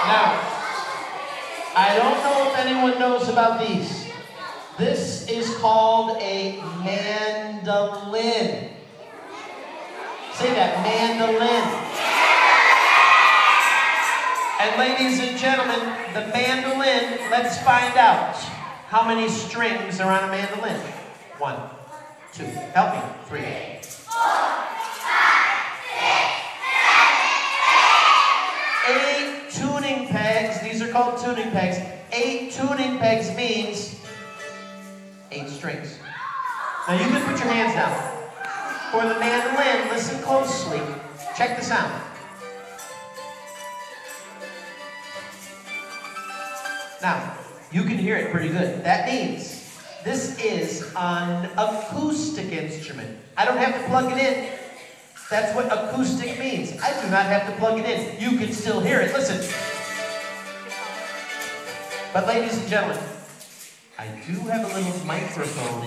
Now, I don't know if anyone knows about these. This is called a mandolin. Say that, mandolin. And ladies and gentlemen, the mandolin, let's find out how many strings are on a mandolin. 1, 2, help me, 3, 4, 5, 6, 7, 8 tuning pegs. These are called tuning pegs. 8 tuning pegs means 8 strings. Now you can put your hands down. For the mandolin, listen closely. Check the sound. Now, you can hear it pretty good. That means this is an acoustic instrument. I don't have to plug it in. That's what acoustic means. I do not have to plug it in. You can still hear it. Listen. But ladies and gentlemen, I do have a little microphone